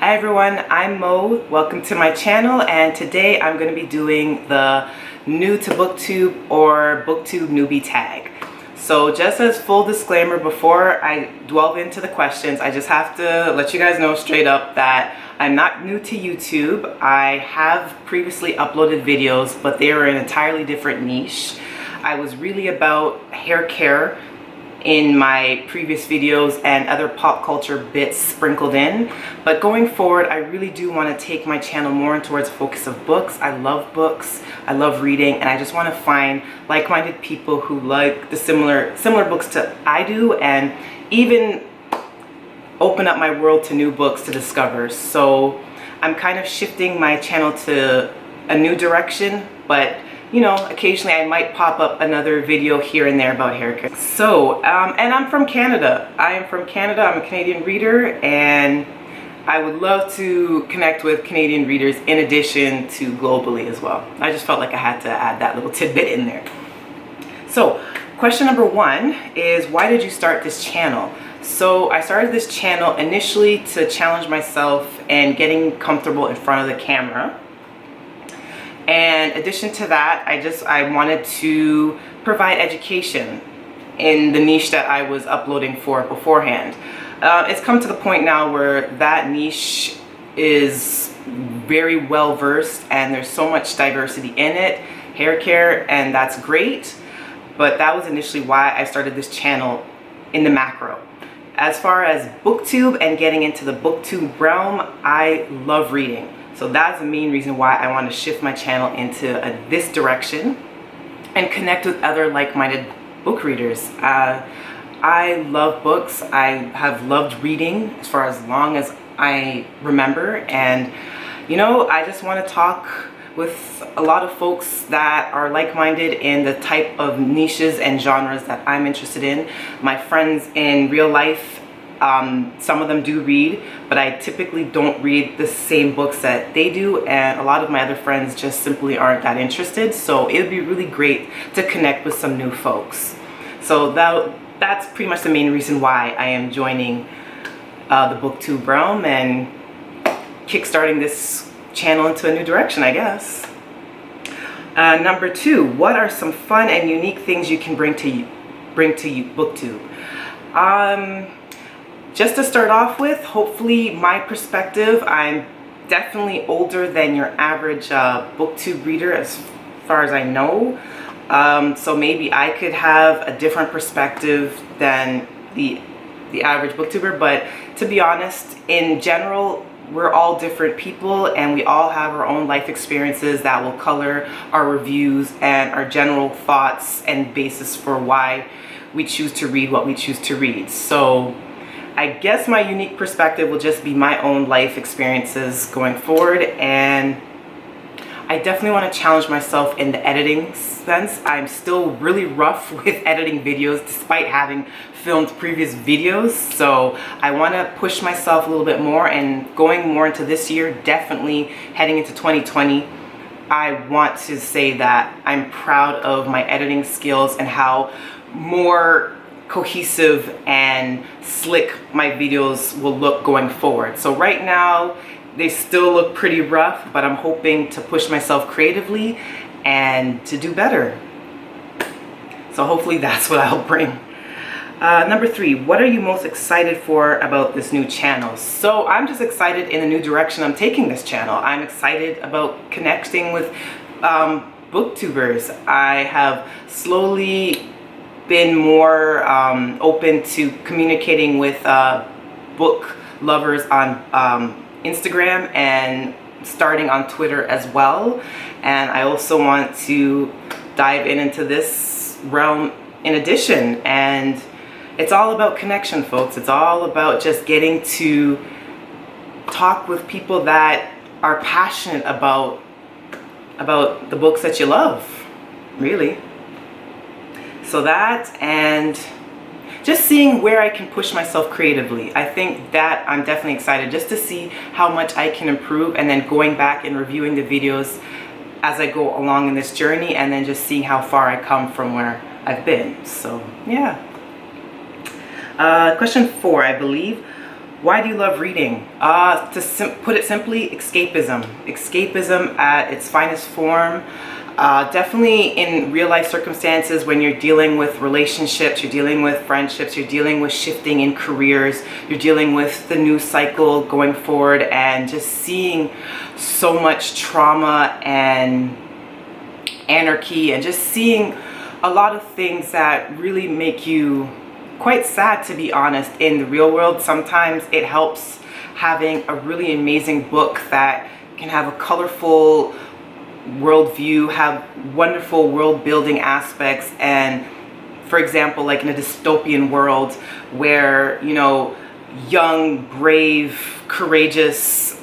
Hi everyone, I'm Mo. Welcome to my channel, and today I'm going to be doing the new to BookTube or BookTube Newbie Tag. So just as full disclaimer, before I delve into the questions, I just have to let you guys know straight up that I'm not new to YouTube. I have previously uploaded videos, but they were an entirely different niche. I was really about hair care in my previous videos and other pop culture bits sprinkled in, but going forward I really do want to take my channel more towards a focus of books. I love books, I love reading, and I just want to find like-minded people who like the similar books to I do, and even open up my world to new books to discover. So I'm kind of shifting my channel to a new direction, but you know, occasionally I might pop up another video here and there about hair care. So, and I'm from Canada. I am from Canada. I'm a Canadian reader, and I would love to connect with Canadian readers in addition to globally as well. I just felt like I had to add that little tidbit in there. So, question number one is, why did you start this channel? So, I started this channel initially to challenge myself and getting comfortable in front of the camera. And in addition to that, I wanted to provide education in the niche that I was uploading for beforehand. It's come to the point now where that niche is very well versed and there's so much diversity in it, hair care, and that's great. But that was initially why I started this channel in the macro. As far as BookTube and getting into the BookTube realm, I love reading. So that's the main reason why I want to shift my channel into this direction and connect with other like-minded book readers. I love books. I have loved reading as far as long as I remember, and you know, I just want to talk with a lot of folks that are like-minded in the type of niches and genres that I'm interested in. My friends in real life, some of them do read, but I typically don't read the same books that they do, and a lot of my other friends just simply aren't that interested. So it would be really great to connect with some new folks. So that's pretty much the main reason why I am joining the BookTube realm and kickstarting this channel into a new direction, I guess. Number two, what are some fun and unique things you can bring to BookTube? Just to start off with, hopefully my perspective, I'm definitely older than your average BookTube reader as far as I know. So maybe I could have a different perspective than the average BookTuber, but to be honest, in general, we're all different people and we all have our own life experiences that will color our reviews and our general thoughts and basis for why we choose to read what we choose to read. So I guess my unique perspective will just be my own life experiences going forward, and I definitely want to challenge myself in the editing sense. I'm still really rough with editing videos despite having filmed previous videos, so I want to push myself a little bit more, and going more into this year, definitely heading into 2020, I want to say that I'm proud of my editing skills and how more cohesive and slick my videos will look going forward. So right now they still look pretty rough, but I'm hoping to push myself creatively and to do better. So hopefully that's what I'll bring. Number three, what are you most excited for about this new channel? So I'm just excited in the new direction I'm taking this channel. I'm excited about connecting with booktubers. I have slowly been more open to communicating with book lovers on Instagram and starting on Twitter as well. And I also want to dive into this realm in addition. And it's all about connection, folks. It's all about just getting to talk with people that are passionate about the books that you love, really. So that, and just seeing where I can push myself creatively. I think that I'm definitely excited just to see how much I can improve, and then going back and reviewing the videos as I go along in this journey, and then just seeing how far I come from where I've been. So yeah. Question 4, I believe. Why do you love reading? To put it simply, escapism. Escapism at its finest form. Definitely in real life circumstances, when you're dealing with relationships, you're dealing with friendships, you're dealing with shifting in careers, you're dealing with the news cycle going forward, and just seeing so much trauma and anarchy, and just seeing a lot of things that really make you quite sad, to be honest, in the real world. Sometimes it helps having a really amazing book that can have a colorful worldview, have wonderful world building aspects, and for example, like in a dystopian world where, you know, young, brave, courageous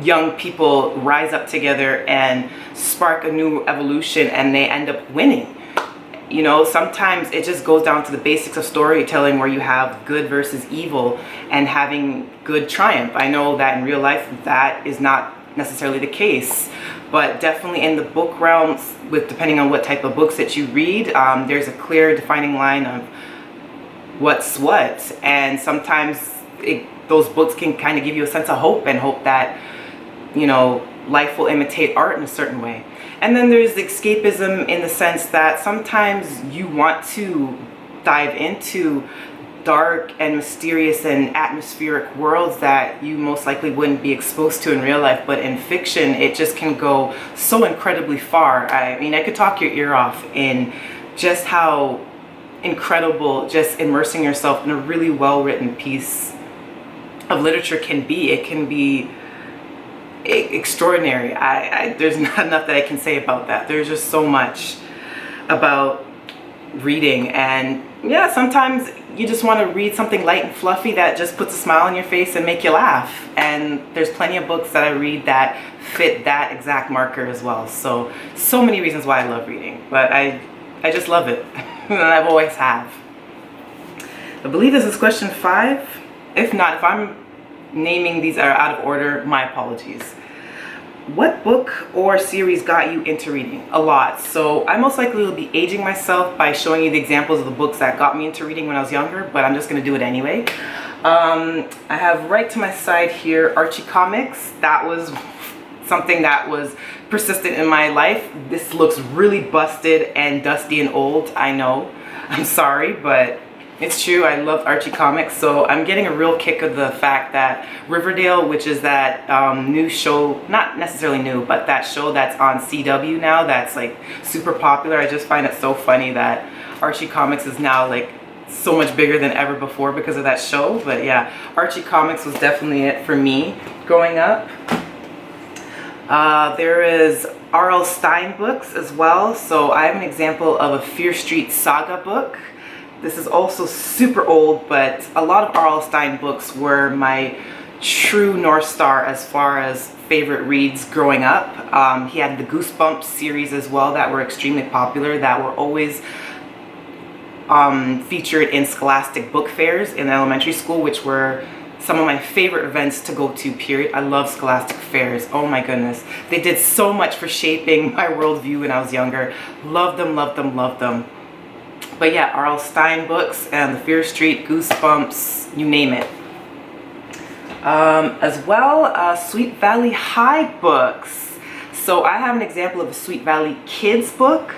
young people rise up together and spark a new evolution, and they end up winning. You know, sometimes it just goes down to the basics of storytelling, where you have good versus evil and having good triumph. I know that in real life that is not necessarily the case, but definitely in the book realms, with depending on what type of books that you read, there's a clear defining line of what's what, and sometimes those books can kind of give you a sense of hope, and hope that, you know, life will imitate art in a certain way. And then there's the escapism in the sense that sometimes you want to dive into dark and mysterious and atmospheric worlds that you most likely wouldn't be exposed to in real life, but in fiction it just can go so incredibly far. I mean, I could talk your ear off in just how incredible just immersing yourself in a really well-written piece of literature can be. It can be extraordinary. There's not enough that I can say about that. There's just so much about reading, and yeah, sometimes you just want to read something light and fluffy that just puts a smile on your face and make you laugh, and there's plenty of books that I read that fit that exact marker as well. So many reasons why I love reading, but I just love it. And I've always have. I believe this is question 5. If not, if I'm naming these are out of order, my apologies. What book or series got you into reading? A lot. So I most likely will be aging myself by showing you the examples of the books that got me into reading when I was younger, but I'm just going to do it anyway. I have right to my side here Archie comics. That was something that was persistent in my life. This looks really busted and dusty and old, I know. I'm sorry, but it's true. I loved Archie comics, so I'm getting a real kick of the fact that Riverdale, which is that new show, not necessarily new, but that show that's on CW now, that's like super popular. I just find it so funny that Archie comics is now like so much bigger than ever before because of that show. But yeah, Archie comics was definitely it for me growing up. There is R.L. Stine books as well. So I have an example of a Fear Street Saga book. This is also super old, but a lot of R.L. Stine books were my true North Star as far as favorite reads growing up. He had the Goosebumps series as well that were extremely popular, that were always featured in scholastic book fairs in elementary school, which were some of my favorite events to go to, period. I love scholastic fairs. Oh my goodness. They did so much for shaping my worldview when I was younger. Loved them, loved them, loved them. But yeah, R.L. Stine books and the Fear Street, Goosebumps, you name it. As well, Sweet Valley High books. So I have an example of a Sweet Valley Kids book.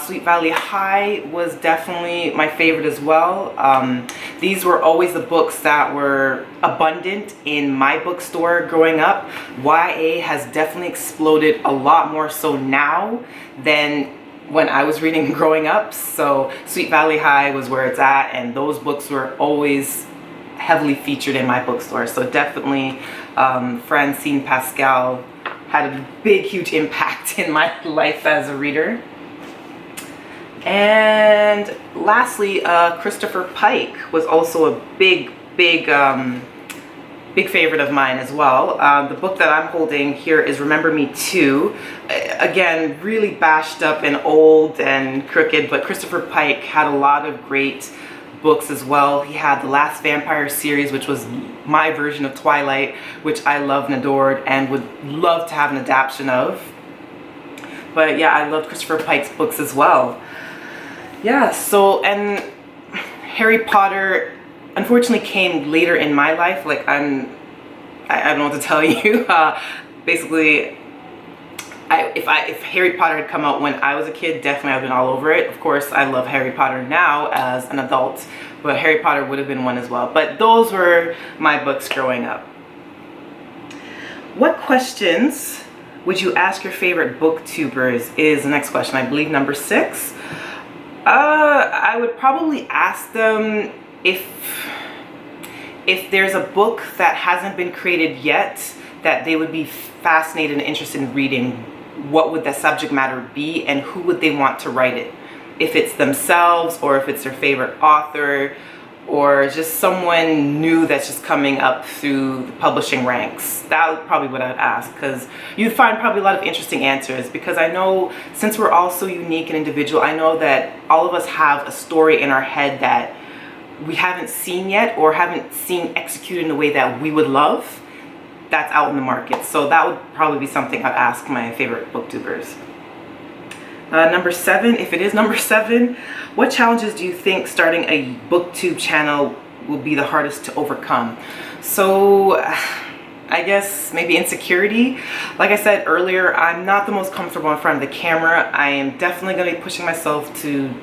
Sweet Valley High was definitely my favorite as well. These were always the books that were abundant in my bookstore growing up. YA has definitely exploded a lot more so now than when I was reading growing up. So Sweet Valley High was where it's at, and those books were always heavily featured in my bookstore. So definitely Francine Pascal had a big, huge impact in my life as a reader. And lastly, Christopher Pike was also a big favorite of mine as well. The book that I'm holding here is Remember Me Too. Again, really bashed up and old and crooked, but Christopher Pike had a lot of great books as well. He had the Last Vampire series, which was my version of Twilight, which I loved and adored and would love to have an adaptation of. But yeah, I loved Christopher Pike's books as well. Yeah, so, and Harry Potter unfortunately came later in my life. Like I don't know what to tell you. Basically, if Harry Potter had come out when I was a kid, definitely I've been all over it. Of course, I love Harry Potter now as an adult, but Harry Potter would have been one as well. But those were my books growing up. What questions would you ask your favorite booktubers is the next question. I believe number 6. I would probably ask them if there's a book that hasn't been created yet that they would be fascinated and interested in reading, what would the subject matter be and who would they want to write it? If it's themselves or if it's their favorite author or just someone new that's just coming up through the publishing ranks. That would probably what I'd ask, because you'd find probably a lot of interesting answers, because I know since we're all so unique and individual, I know that all of us have a story in our head that we haven't seen yet or haven't seen executed in a way that we would love, that's out in the market. So that would probably be something I'd ask my favorite booktubers. Number 7, if it is number 7, what challenges do you think starting a booktube channel will be the hardest to overcome? So I guess maybe insecurity. Like I said earlier, I'm not the most comfortable in front of the camera. I am definitely going to be pushing myself to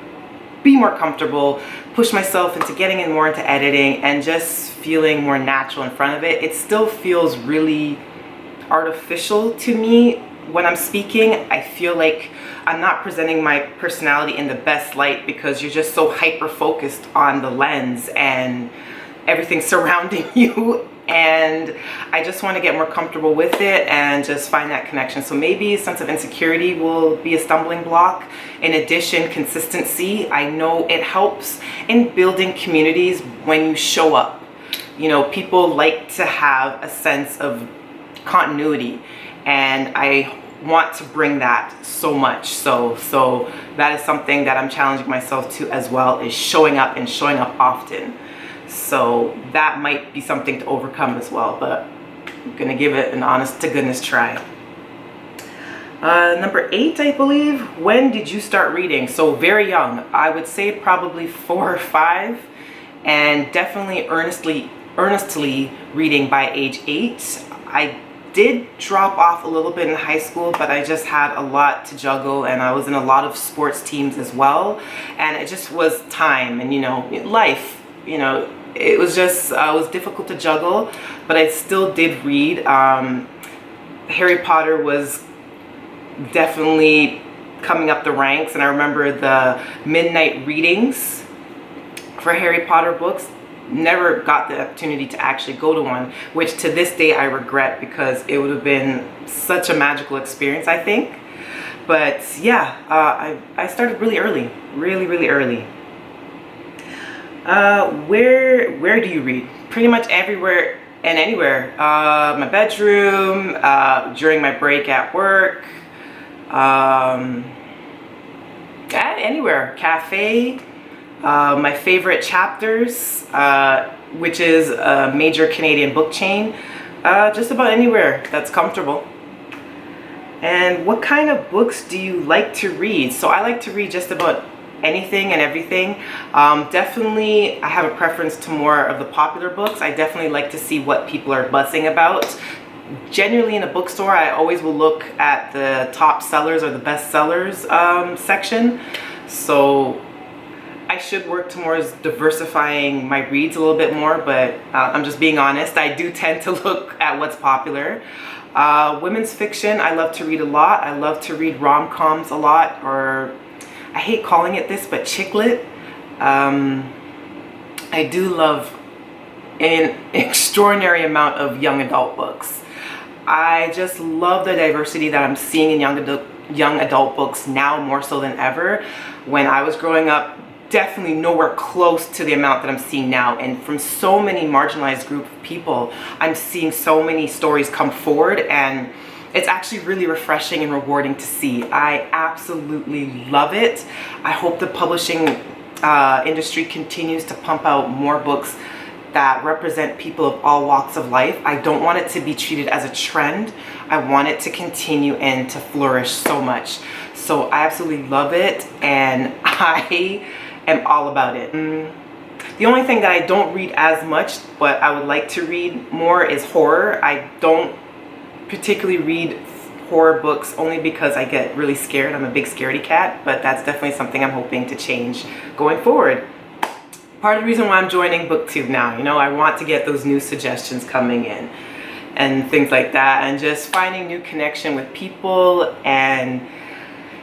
be more comfortable, push myself into getting in more into editing and just feeling more natural in front of it. It still feels really artificial to me when I'm speaking. I feel like I'm not presenting my personality in the best light because you're just so hyper focused on the lens and everything surrounding you, and I just want to get more comfortable with it and just find that connection. So maybe a sense of insecurity will be a stumbling block. In addition, consistency. I know it helps in building communities when you show up. You know, people like to have a sense of continuity, and I want to bring that so much. So that is something that I'm challenging myself to as well, is showing up and showing up often. So that might be something to overcome as well, but I'm gonna give it an honest to goodness try. Number 8, I believe. When did you start reading? So very young. I would say probably 4 or 5, and definitely earnestly reading by age 8. I did drop off a little bit in high school, but I just had a lot to juggle, and I was in a lot of sports teams as well, and it just was time and, you know, life, you know, it was just it was difficult to juggle, but I still did read. Harry Potter was definitely coming up the ranks, and I remember the midnight readings for Harry Potter books. Never got the opportunity to actually go to one, which to this day I regret, because it would have been such a magical experience, I think. But yeah, I started really early, really early. Where do you read? Pretty much everywhere and anywhere. My bedroom, during my break at work, anywhere. Cafe. My favorite Chapters, which is a major Canadian book chain. Just about anywhere that's comfortable. And what kind of books do you like to read? So I like to read just about anything and everything. Definitely I have a preference to more of the popular books. I definitely like to see what people are buzzing about. Generally in a bookstore, I always will look at the top sellers or the best sellers section. So I should work towards diversifying my reads a little bit more, but I'm just being honest. I do tend to look at what's popular. Women's fiction, I love to read a lot. I love to read rom-coms a lot, or I hate calling it this, but chick lit. I do love an extraordinary amount of young adult books. I just love the diversity that I'm seeing in young adult books now, more so than ever. When I was growing up, definitely nowhere close to the amount that I'm seeing now, and from so many marginalized group of people, I'm seeing so many stories come forward, and it's actually really refreshing and rewarding to see. I absolutely love it. I hope the publishing industry continues to pump out more books that represent people of all walks of life. I don't want it to be treated as a trend. I want it to continue and to flourish so much. So I absolutely love it, and I am all about it. The only thing that I don't read as much, but I would like to read more, is horror. I don't particularly read horror books only because I get really scared. I'm a big scaredy cat, but that's definitely something I'm hoping to change going forward. Part of the reason why I'm joining BookTube now, you know, I want to get those new suggestions coming in and things like that, and just finding new connection with people, and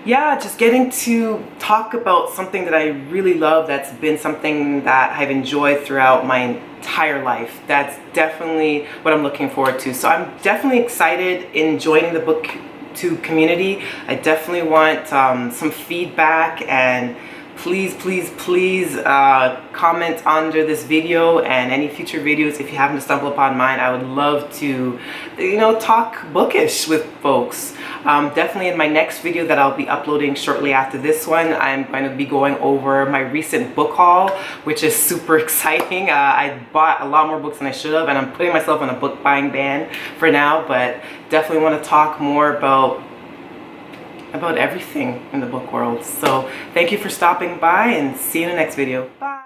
yeah, just getting to talk about something that I really love, that's been something that I've enjoyed throughout my entire life. That's definitely what I'm looking forward to. So I'm definitely excited in joining the BookTube community. I definitely want some feedback, and please comment under this video and any future videos if you happen to stumble upon mine. I would love to, you know, talk bookish with folks. Definitely in my next video that I'll be uploading shortly after this one, I'm going to be going over my recent book haul, which is super exciting. I bought a lot more books than I should have, and I'm putting myself on a book buying ban for now, but definitely want to talk more about everything in the book world. So thank you for stopping by, and see you in the next video. Bye.